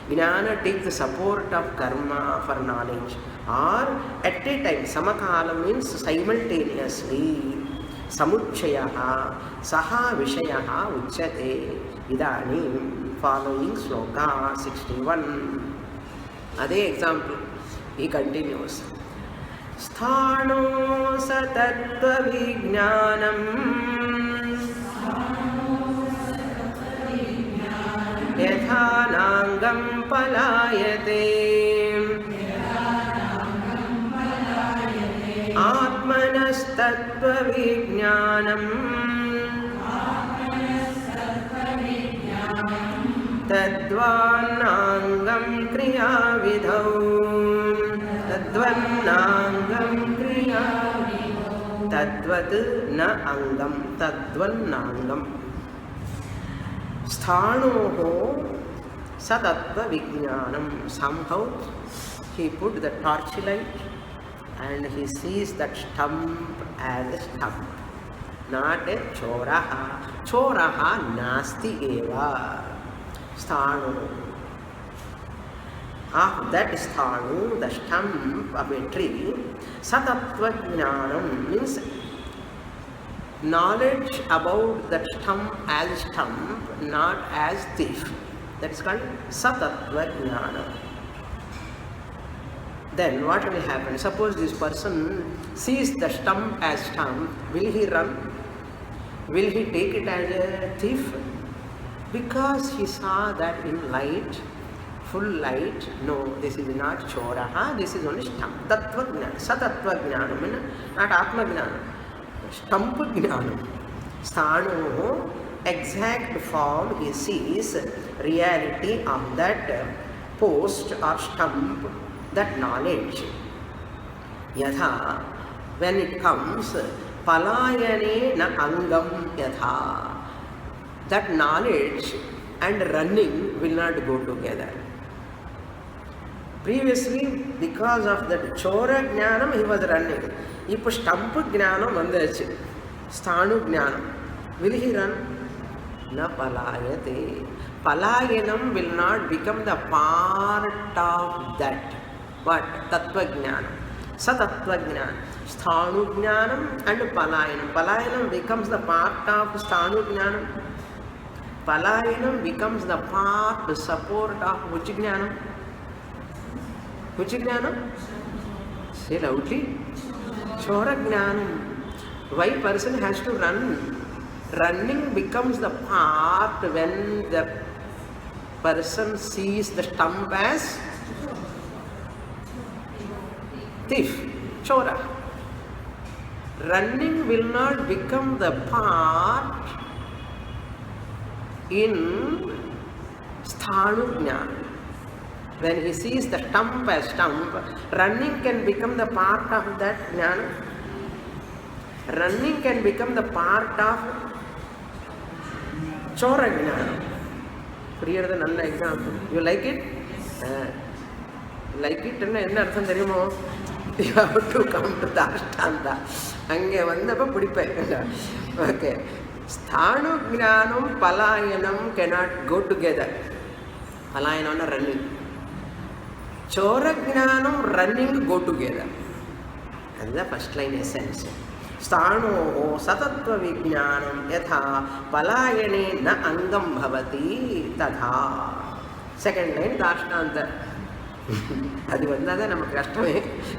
Speaker 1: Jnana takes the support of Karma for knowledge. Or at a time, Samakala means simultaneously. Samuchayaha saha vishayaha uchyate. Idani following Sloka 61. Ade example. He continues. Sthano satattva vijnanam yatha nangam palayate Atmanastattva vijnanam tadvannangam kriya vidhau tadvannangam kriya tadvat na angam tadvannangam sthanoho satattva vijnanam. Somehow he put the torchlight and he sees that stump as a stump, not a choraha. Choraha nasti eva. Sthanu. That sthanu, the stump of a tree, satattva jnanam means knowledge about that stump as stump, not as thief. That is called satattva jnanam. Then what will happen? Suppose this person sees the stump as stump, will he run? Will he take it as a thief? Because he saw that in light, full light, no, this is not choraha, this is only stump. Tattva jnana, satattva jnanam, not atma jnanam. Stump jnanam. Sthano, exact form, he sees reality of that post or stump, that knowledge. Yatha, when it comes, palayane na angam yatha. That knowledge and running will not go together. Previously, because of that chora jnanam, he was running. Now stump jnanam vandachu. Sthanu jnanam. Will he run? Na palayate. Palayanam will not become the part of that. What? Tattva jnanam. Satattva jnanam. Sthanu jnanam and palayanam. Palayanam becomes the part of sthanu jnanam. Palayanam becomes the part, the support of which jnanam? Which jnanam? Say loudly. Chora jnanam. Why person has to run? Running becomes the part when the person sees the stump as thief, chora. Running will not become the part in sthanu jnana. When he sees the stump as stump, running can become the part of that jnana. Running can become the part of Chorajnana. Here is another example. You like it? Like it? You have to come to the Ashtanga. Okay. Sthanu Gnanam Palayanam cannot go together. Palayanam is running. Chora Gnanam running go together. That is the first line essence. Sthano Satatva Vijnanam Yatha Palayane na Angam Bhavati Tadha. Second line Dashtanta. அது வந்தால் தான் நமக்கு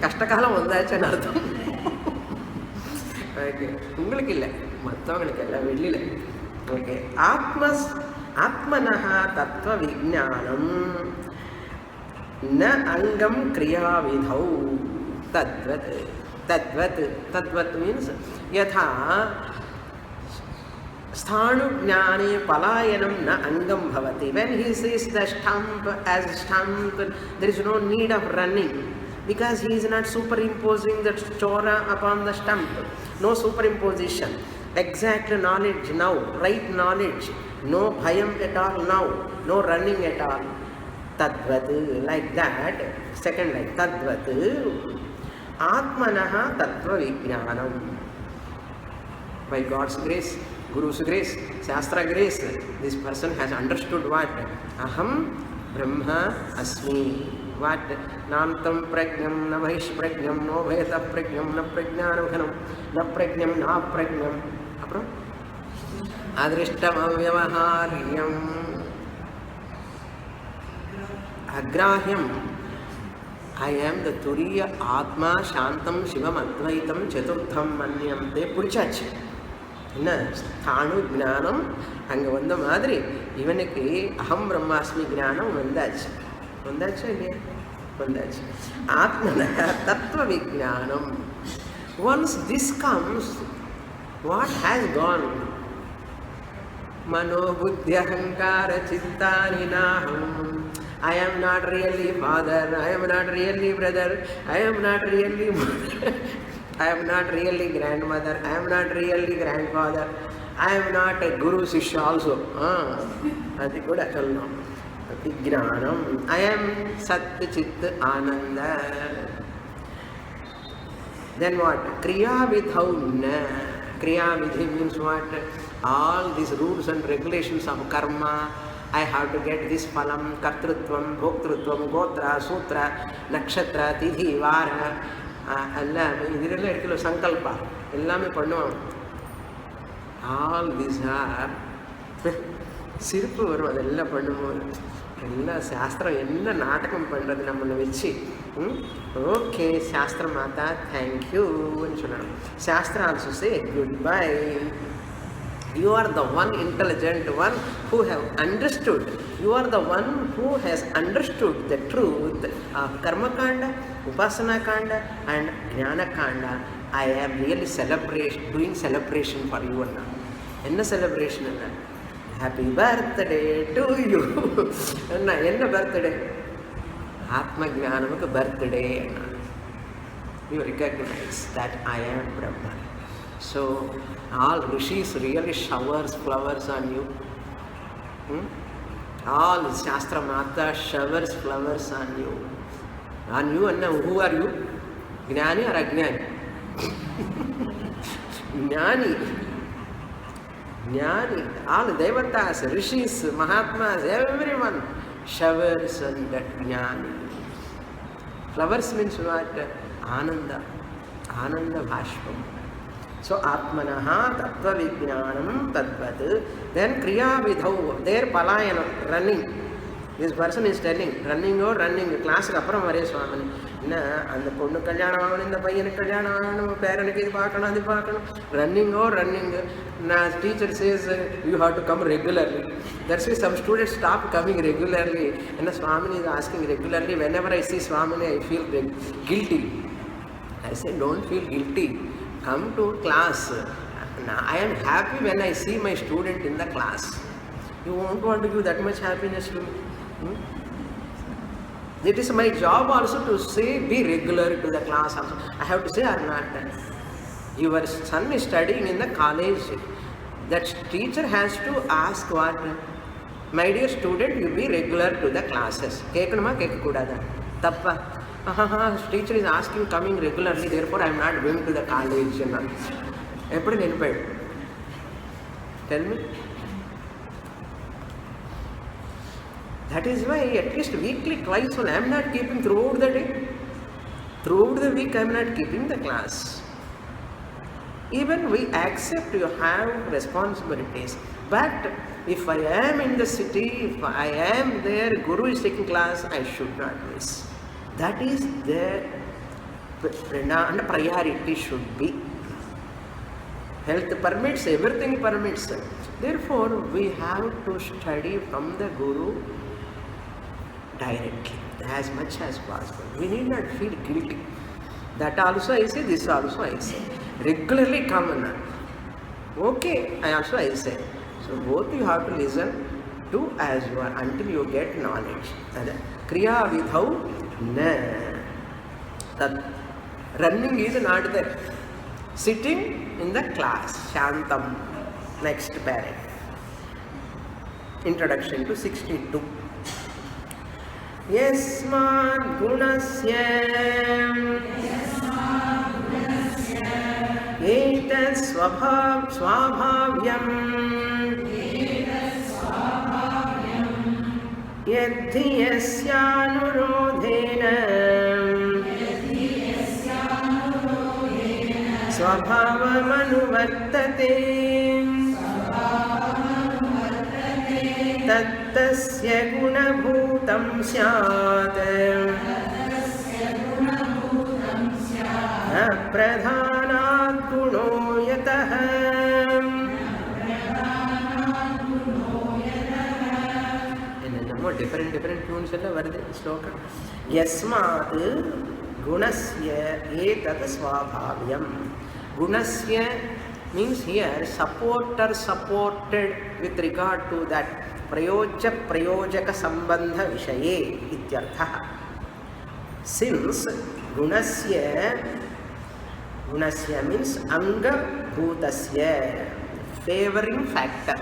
Speaker 1: கஷ்டகாலம் வந்தாச்சுன்னு அர்த்தம். Okay, உங்களுக்கு இல்லை, மற்றவங்களுக்கு எல்லாம் வெளியில். ஓகே, ஆத்மனஹ தத்துவ விஜானம் ந அங்கம் கிரியாவிதௌ தத்வத். தத்வத் தத்வத் மீன்ஸ் யதா Sthanu Jnane Palayanam na Angam Bhavati. When he sees the stump as stump, there is no need of running because he is not superimposing the chora upon the stump. No superimposition. Exact knowledge now, right knowledge. No bhayam at all now, no running at all. Tadvat, like that. Second line, Tadvat. Atmanaha Tattva Vijnanam. By God's grace, Guru's grace, Shastra grace, this person has understood what? Aham Brahma Asmi. What? Nantam Pragnam, Namahish Pragnam, No Veta Pragnam, Na Pragnanam, Na Pragnam, Na Pragnam. Apro? Adrishtam Avyavaharyam. Agrahyam. I am the Turiya Atma Shantam Shivam Advaitam Chaturtham Manyamte Purichachi. என்ன ஸ்தானு ஜானம் அங்கே வந்த மாதிரி இவனுக்கு அகம் பிரம்மாஸ்மி ஜானம் வந்தாச்சு. வந்தாச்சா இல்லையா? வந்தாச்சு. ஆத்மன தத்துவ விஜானம். Once this comes, what has gone? மனோபுத்தி அகங்கார சித்தானி நாஹம். I am not really father, I am not really brother, I am not really mother. I am not really grandmother, I am not really grandfather, I am not a guru shishya also. Adi kuda chalno. Vijnanam. I am Sat Chit Ananda. Then what? Kriya Vidhauna. Kriya Vidhi means what? All these rules and regulations of karma. I have to get this phalam, kartrutvam, bhoktrutvam, gotra, sutra, nakshatra, tidhi, vara. எல்லாம் இதெல்லாம் எடுக்கல சங்கல்பா எல்லாமே பண்ணுவோம். All this R சிரிப்பு வரும் அதெல்லாம் பண்ணும்போது. எல்லாம் சாஸ்திரம் என்ன நாடகம் பண்ணுறது நம்மளை வச்சு. ஓகே சாஸ்திரம் மாதா தேங்க்யூன்னு சொல்லணும். சாஸ்திரம் also say good bye. You are the one intelligent one who have understood. You are the one who has understood the truth of Karma Kanda, Upasana Kanda and Jnana Kanda. I am really doing celebration for you. Enna celebration enna? Happy birthday to you. Enna birthday? Atma Jnanamakku birthday. You recognize that I am Brahman. So all rishis really showers flowers on you. All Shastra Mata showers flowers on you. On you and who are you? Gnani or Ajnani? Gnani. Gnani. All Devatas, rishis, Mahatmas, everyone showers on that Gnani. Flowers means what? Ananda. Ananda Bhashpam. So Atmanaha Tattva Vijnanam Tadvat. Then Kriya Vidhau. There Palayanam, running. This person is telling, running or running. Class Kapram Vare Swamini. And the Pundu Kalyana in the Payan Kalyana, Paranaki Pakana, the Pakana. Running or running. Now teacher says you have to come regularly. That's why some students stop coming regularly. And the Swamini is asking regularly. Whenever I see Swamini, I feel guilty. I say, don't feel guilty. Come to class. I am happy when I see my student in the class. You won't want to give that much happiness to me. It is my job also to say, be regular to the class also. I have to say or not. Your son is studying in the college. That teacher has to ask what? My dear student, you be regular to the classes. Kekanuma kekakudada. Tappa. Teacher is asking coming regularly, therefore I am not going to the college. Eppadi nenipadu? Tell me. That is why at least weekly twice I am not keeping throughout the day. Throughout the week I am not keeping the class. Even we accept you have responsibilities. But if I am in the city, if I am there, Guru is taking class, I should not miss. That is the priority should be. Health permits, everything permits. Therefore, we have to study from the Guru directly, as much as possible. We need not feel guilty. That also I say, this also I say. Regularly come. Okay, I say. So both you have to listen to as you are until you get knowledge. Kriya vidhau na. That running is not there. Sitting in the class. Shantam. Next paragraph. Introduction to 62. Yasmad gunasya etat swabhavyam yadhi yasyanurodhena swabhavamanuvardhate tattasya gunabhutam syat apradhanat guno yatah. Different tunes alla varde sloka. Yasmat gunasya etat swabhavyam. Gunasya means here supported with regard to that prayojaka sambandha vishaye ityartha. Since gunasya means anga bhutasya, favoring factor.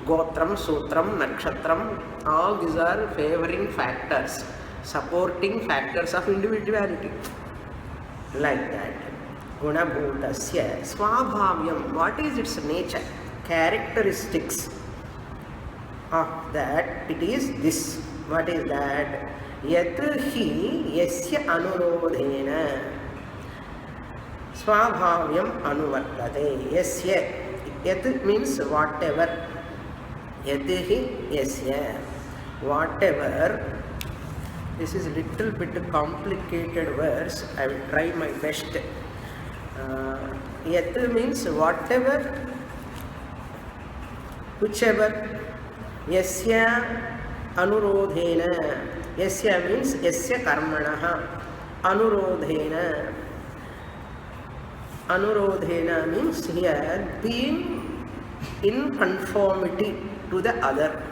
Speaker 1: Gotram, Sutram, Nakshatram, all these are favoring factors, supporting factors of individuality. Like that. Guna bhutasya swabhavyam. What is its nature? Characteristics of that. It is this. What is that? Yat hi yasya anurodhena swabhavyam anuvartate. Yasya. Yat means whatever. Yatihi yasya. Whatever. This is a little bit complicated verse. I will try my best. Yat means whatever, whichever. Yasya anurodhena. Yasya means yasya karmanaha. Anurodhena. Anurodhena means here being in conformity to the other.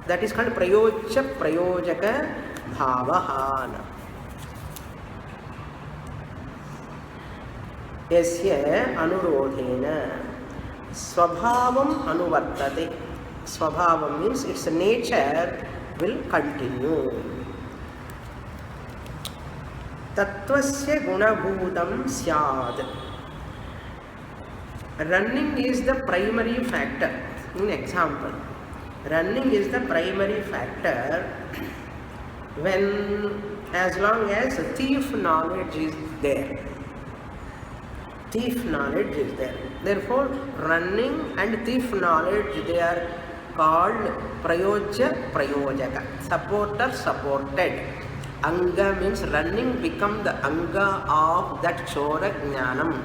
Speaker 1: That is called prayojaka bhavahana. Yasya anurodhena swabhavam anuvartate. Swabhavam means its nature will continue. Tattvasya gunabhutam syad. Running is the primary factor. In example, running is the primary factor when, as long as thief knowledge is there. Thief knowledge is there. Therefore, running and thief knowledge, they are called prayojaka. Supporter, supported. Anga means running become the anga of that chora jnanam.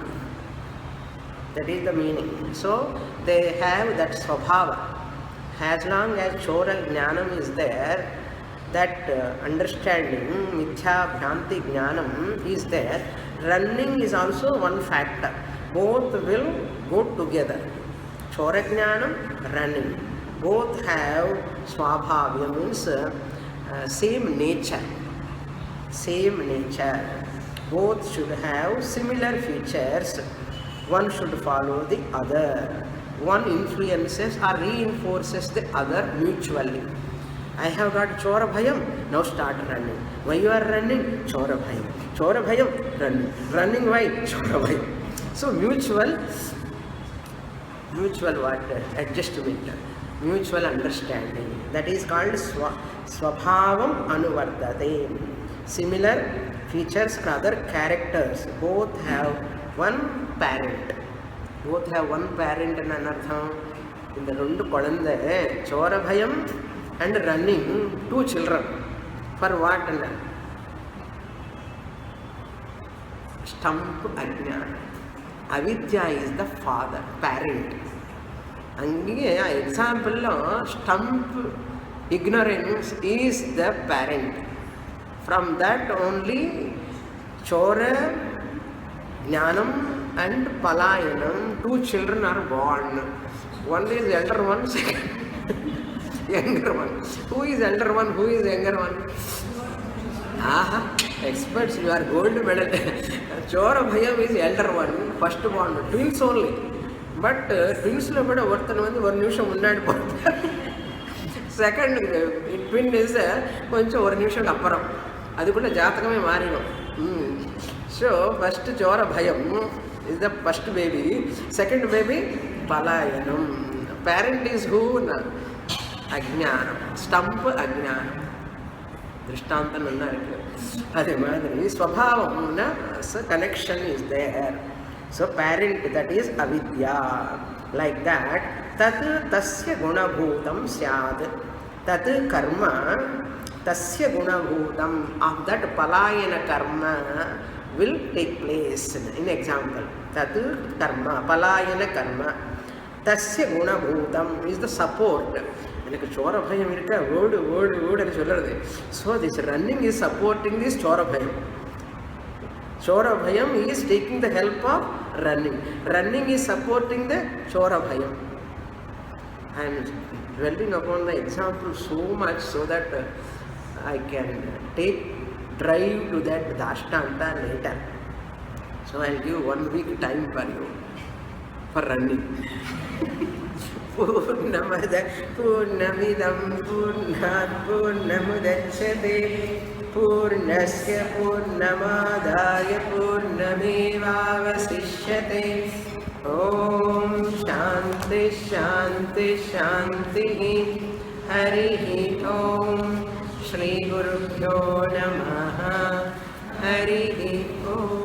Speaker 1: That is the meaning. So, they have that swabhava. As long as chora jnanam is there, that understanding, mithya bhranti jnanam is there, running is also one factor. Both will go together. Chora jnanam, running. Both have swabhavya, means same nature. Same nature. Both should have similar features. One should follow the other. One influences or reinforces the other mutually. I have got Chora Bhayam, now start running. Why you are running? Chora Bhayam. Chora Bhayam, running. Running why? Chora Bhayam. So mutual what? Adjustment, mutual understanding. That is called Swabhavam Anuvardate. Similar features or other characters. Both have one parent. Both have one parent and anartham. In the Rundu Kodanda, Chora Bhayam and running, two children. For what? Stump Ajnana. Avidya is the father, parent. And example, stump ignorance is the parent. From that only Chora, Jnanam and Palayanam, two children are born. One is elder one, second younger one. Who is elder one? Who is younger one? Aha, experts, you are gold medal. Chora Bhayam is elder one, first born, twins only. But twins lo bada varthan vandu one nimisham munnadi portharu. Second twin is koncham one nimisham apparam. Adu kuda jatakame marinam. So first Chora Bhayam is the first baby. Second baby Palayanam. Parent is who? Ajnanam. Stump Ajnanam. Drishtantam anna irukku. Adhe madri Swabhavam, connection is there. So parent, that is avidya. Like that, tat tasya gunabhutam syad. Tat karma tasya gunabhutam. Of that palayana karma will take place. In example, tat karma, palayana karma. Tasya gunabhutam is the support. எனக்கு சோர பயம் இருக்க ஓடு ஓடு ஓடுன்னு சொல்கிறது. So this running is supporting this சோர பயம். Chora Bhayam is taking the help of running. Running is supporting the Chora Bhayam. I am dwelling upon the example so much so that I can drive to that Dashtanta later. So I will give 1 week time for you for running. Purnamada Purnamidam Purnat Purnamudachyate Purnasya Purnamadaya Purnamevavasishyate. Om Shanti Shanti Shanti. Harihi Om. Shri Gurubhyo Namaha. Harihi Om.